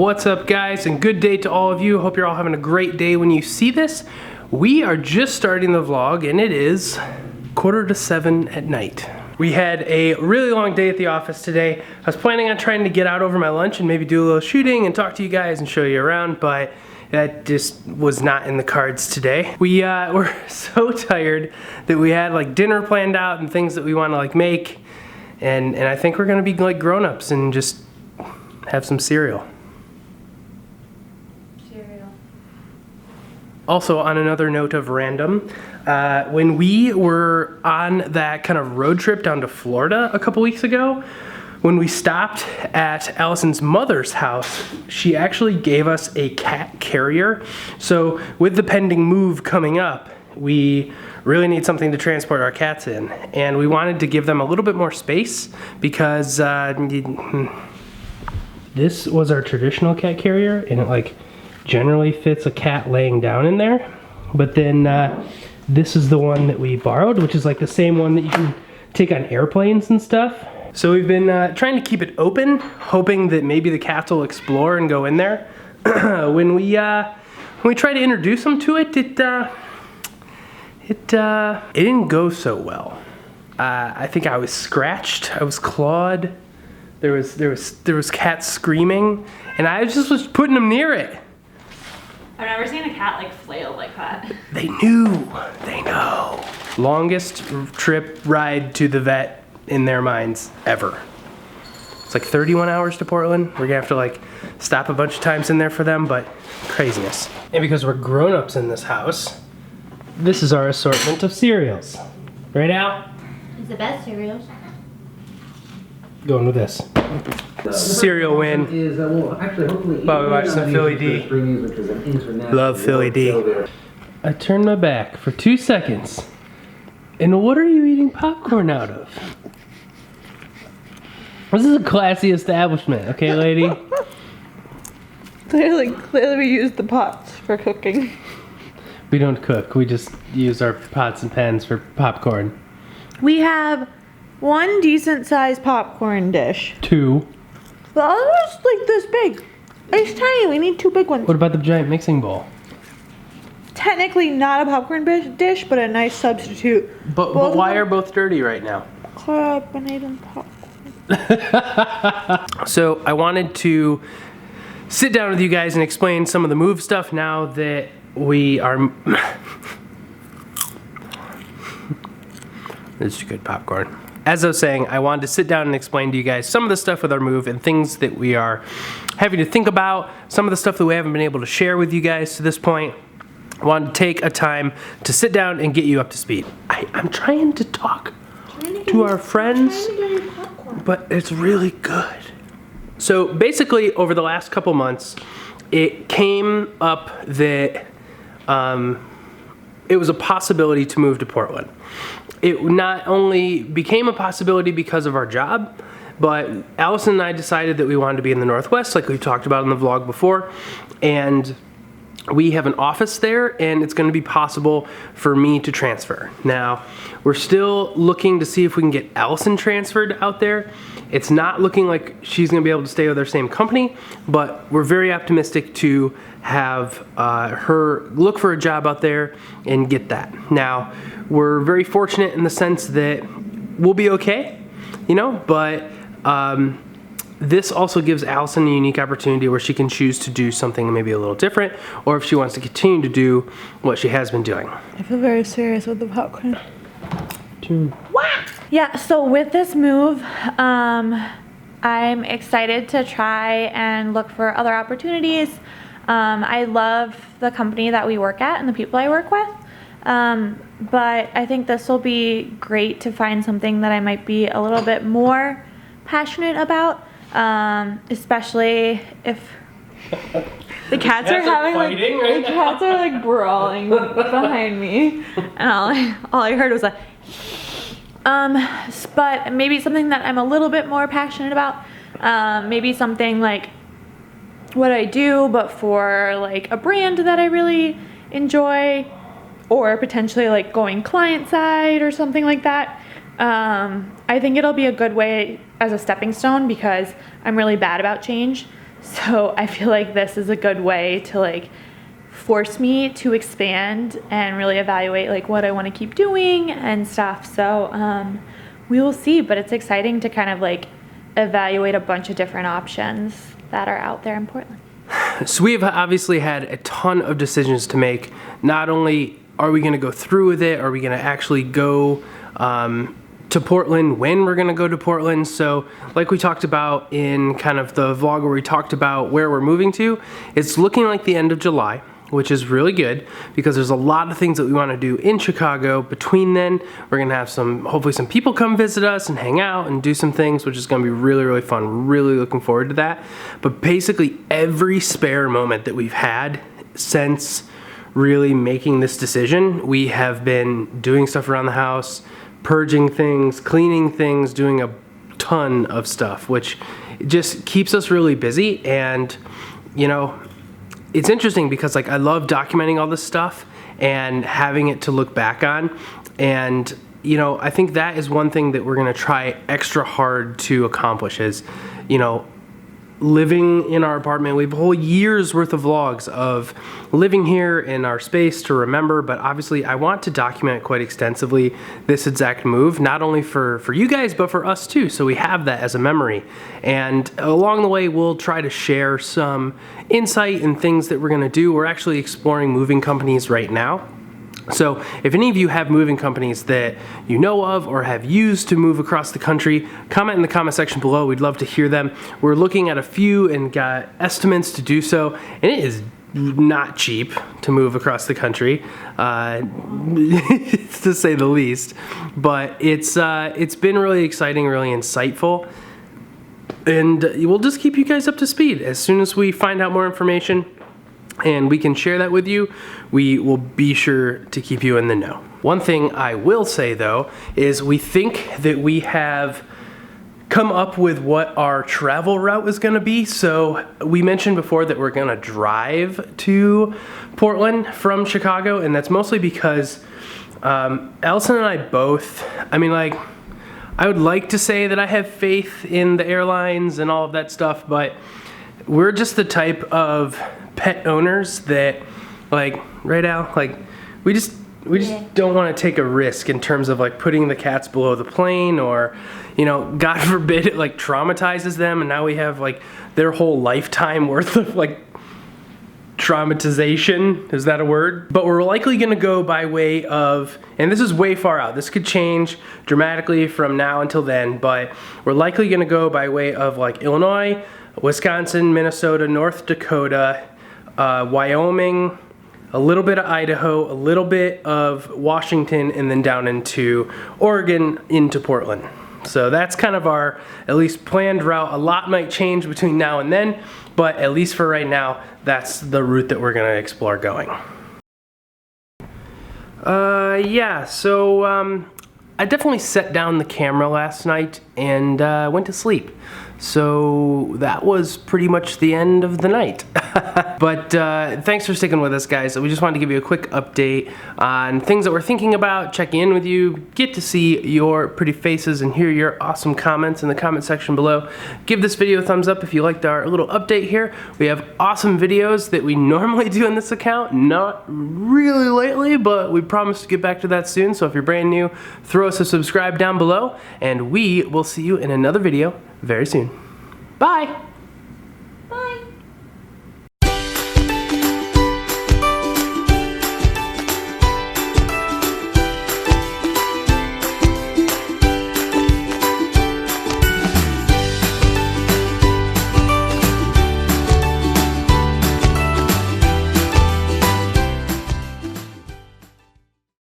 What's up, guys, and good day to all of you. Hope you're all having a great day when you see this. We are just starting the vlog and it is 6:45 at night. We had a really long day at the office today. I was planning on trying to get out over my lunch and maybe do a little shooting and talk to you guys and show you around, but that just was not in the cards today. We were so tired that we had like dinner planned out and things that we want to like make, and I think we're gonna be like grown-ups and just have some cereal. Also, on another note of random, when we were on that kind of road trip down to Florida a couple weeks ago, when we stopped at Allison's mother's house, she actually gave us a cat carrier. So with the pending move coming up, we really need something to transport our cats in. And we wanted to give them a little bit more space because this was our traditional cat carrier, and it like generally fits a cat laying down in there. But then this is the one that we borrowed, which is like the same one that you can take on airplanes and stuff. So we've been trying to keep it open, hoping that maybe the cats will explore and go in there. When we try to introduce them to it, it didn't go so well. I think I was scratched, I was clawed. There was cats screaming, and I just was putting them near it. I've never seen a cat like flail like that. They know. Longest trip ride to the vet in their minds ever. It's like 31 hours to Portland. We're gonna have to like stop a bunch of times in there for them, but craziness. And because we're grown-ups in this house, this is our assortment of cereals. Right, Al? It's the best cereals. Going with this. Cereal win. While we watch some Philly D. Love Philly D. I turned my back for 2 seconds. And what are you eating popcorn out of? This is a classy establishment, okay, lady? Clearly we use the pots for cooking. We don't cook, we just use our pots and pans for popcorn. We have one decent sized popcorn dish. 2. The other one's like this big. It's tiny, we need 2 big ones. What about the giant mixing bowl? Technically not a popcorn dish, but a nice substitute. But why are both dirty right now? Carbonated popcorn. So I wanted to sit down with you guys and explain some of the move stuff now that we are... This is good popcorn. As I was saying, I wanted to sit down and explain to you guys some of the stuff with our move and things that we are having to think about, some of the stuff that we haven't been able to share with you guys to this point. I wanted to take a time to sit down and get you up to speed. I'm trying to talk to our friends, but it's really good. So basically, over the last couple months, it came up that it was a possibility to move to Portland. It not only became a possibility because of our job, but Allison and I decided that we wanted to be in the Northwest, like we've talked about in the vlog before, and we have an office there, and it's going to be possible for me to transfer. Now, we're still looking to see if we can get Allison transferred out there. It's not looking like she's going to be able to stay with our same company, but we're very optimistic to have her look for a job out there and get that. Now, we're very fortunate in the sense that we'll be okay, you know, but this also gives Allison a unique opportunity where she can choose to do something maybe a little different, or if she wants to continue to do what she has been doing. I feel very serious with the popcorn. Wow. Yeah, so with this move, I'm excited to try and look for other opportunities. I love the company that we work at and the people I work with. But I think this will be great to find something that I might be a little bit more passionate about, especially if the cats are having like fighting right the cats are like brawling behind me, and all I heard was a but maybe something that I'm a little bit more passionate about, maybe something like what I do but for like a brand that I really enjoy, or potentially like going client side or something like that. I think it'll be a good way as a stepping stone because I'm really bad about change. So I feel like this is a good way to like force me to expand and really evaluate like what I want to keep doing and stuff. So we will see, but it's exciting to kind of like evaluate a bunch of different options that are out there in Portland. So we have obviously had a ton of decisions to make. Not only are we going to go through with it, are we going to actually go to Portland, when we're going to go to Portland. So like we talked about in kind of the vlog where we talked about where we're moving to, it's looking like the end of July, which is really good because there's a lot of things that we want to do in Chicago. Between then, we're going to have hopefully some people come visit us and hang out and do some things, which is going to be really, really fun. Really looking forward to that. But basically every spare moment that we've had since really making this decision, we have been doing stuff around the house, purging things, cleaning things, doing a ton of stuff, which just keeps us really busy. And, you know, it's interesting because like I love documenting all this stuff and having it to look back on. And, you know, I think that is one thing that we're going to try extra hard to accomplish is, you know, living in our apartment. We have a whole year's worth of vlogs of living here in our space to remember, but obviously I want to document quite extensively this exact move, not only for you guys, but for us too. So we have that as a memory. And along the way, we'll try to share some insight and things that we're gonna do. We're actually exploring moving companies right now. So if any of you have moving companies that you know of or have used to move across the country, comment in the comment section below. We'd love to hear them. We're looking at a few and got estimates to do so, and it is not cheap to move across the country, to say the least. But it's been really exciting, really insightful, and we'll just keep you guys up to speed as soon as we find out more information. And we can share that with you. We will be sure to keep you in the know. One thing I will say though, is we think that we have come up with what our travel route is gonna be. So we mentioned before that we're gonna drive to Portland from Chicago, and that's mostly because Allison and I both, I mean, like, I would like to say that I have faith in the airlines and all of that stuff, but we're just the type of pet owners that, like, right, Al? Like, we just don't want to take a risk in terms of like putting the cats below the plane, or, you know, God forbid it like traumatizes them and now we have like their whole lifetime worth of like traumatization. Is that a word? But we're likely going to go by way of, and this is way far out, this could change dramatically from now until then, but we're likely going to go by way of like Illinois, Wisconsin, Minnesota, North Dakota, Wyoming, a little bit of Idaho, a little bit of Washington, and then down into Oregon into Portland. So that's kind of our at least planned route. A lot might change between now and then, but at least for right now, that's the route that we're gonna explore going. Yeah, so I definitely set down the camera last night and went to sleep. So that was pretty much the end of the night. But thanks for sticking with us, guys. We just wanted to give you a quick update on things that we're thinking about, check in with you, get to see your pretty faces and hear your awesome comments in the comment section below. Give this video a thumbs up if you liked our little update here. We have awesome videos that we normally do on this account, not really lately, but we promise to get back to that soon. So if you're brand new, throw us a subscribe down below, and we will see you in another video very soon. Bye!